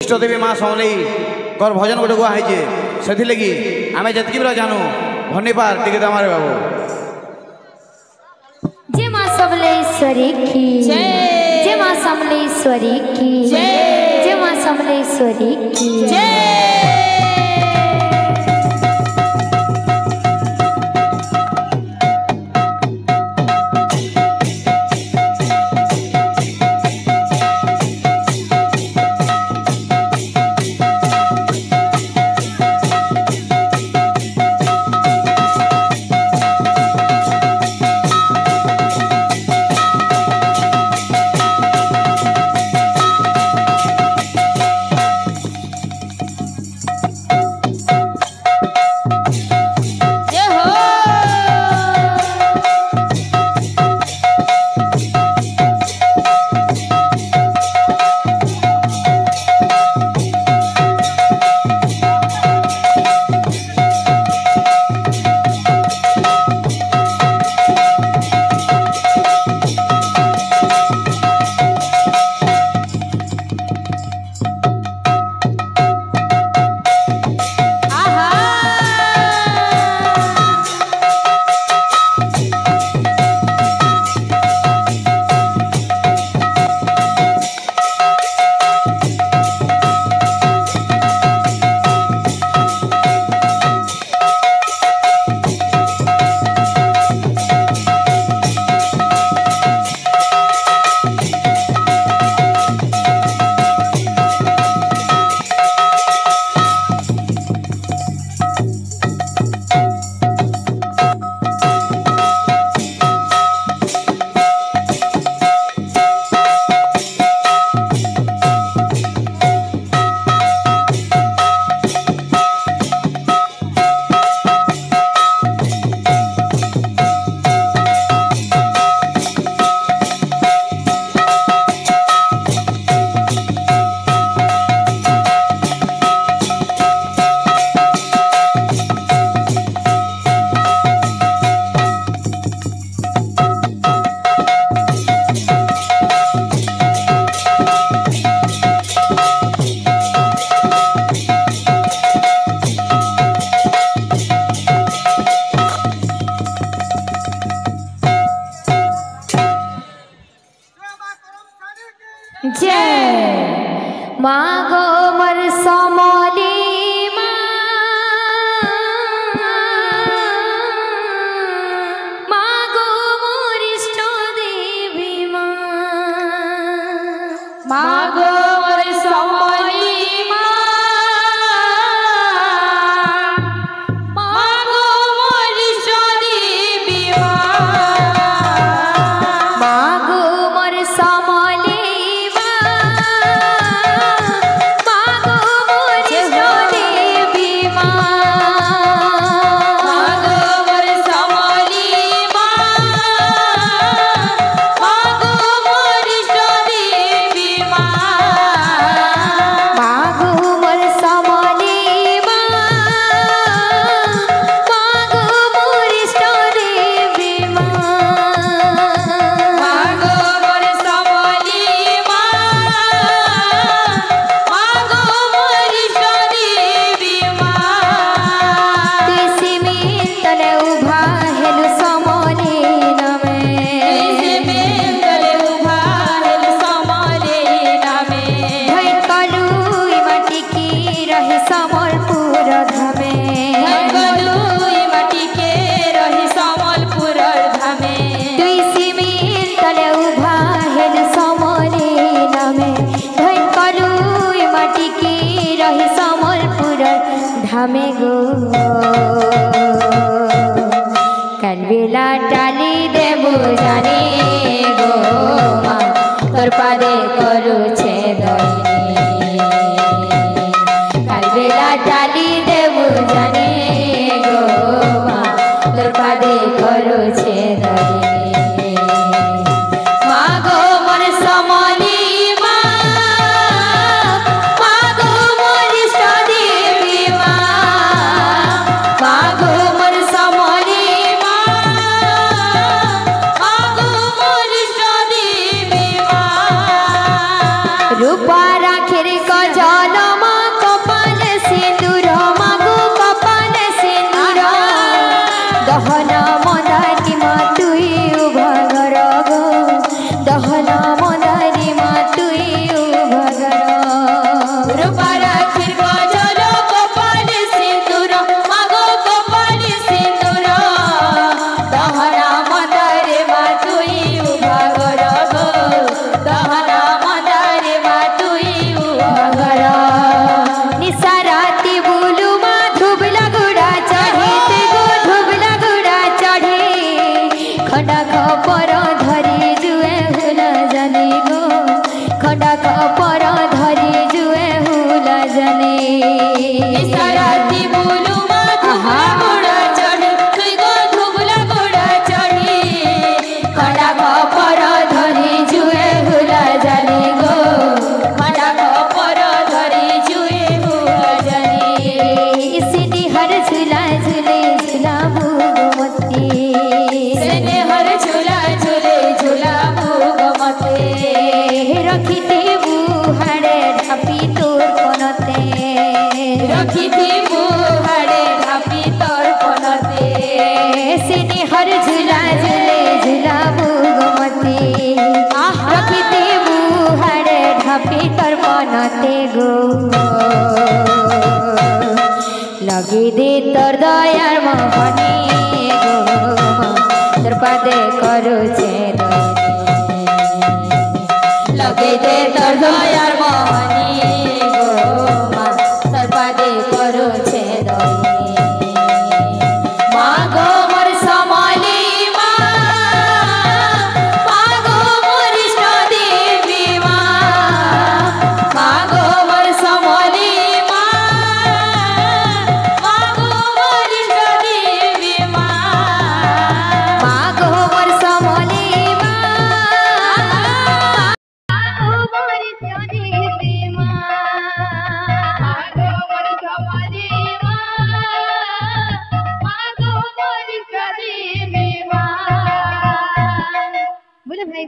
इष्टदेवी माँ समलई कर भजन गोटे गुआ है से लगी आम जितकी भी जानू धन्यवाद टिके हमारे बाबू जय माँ समलेश्वरी की जय माँ समलेश्वरी की जय माँ समलेश्वरी की जय माँ गो मर समली माँ गो मोर इष्ट देवी माँ गो मर समली माँ गो मोर इष्ट देवी माँ गो मोर समली धामे गो कनवेला डाली देबो जाने गो माँ तोर पादे करू छे दईनी कनवेला डाली देबो जाने गो माँ तोर पादे करू छे दईनी माँ गो मोर समली माँ गो मोर इष्ट देवी माँ जाने साराती बोलू मा धुबला गोड़ा चढ़ी तुई गो धुबला गोड़ा चढ़ी खड़ा खपर धरी जुए भुला जाने गो खड़ा खपर धरी जुए भुला जाने इसने हर झूला झूले झूला भूगमती सेने हर झूला झूले झूला भूगमते रखिते बुहाड़े ढापी तोर पनते रखिथी बुहाड़े ढापी तोर पनते सिने हर झूला झूले झूला भूगमती रखिते बुहाड़े ढापी तोर पनते गो लगी दे तोर दयार मोहनी गो तोर पादे करू छे लगे दे तोर दयार मोहनी गो मा तोर पादे करू छे मा गो मोर समली मा गो मोर इष्ट देवी मा गो मोर समली मा गो मोर इष्ट देवी मा मागो मोर समले बोलो भाई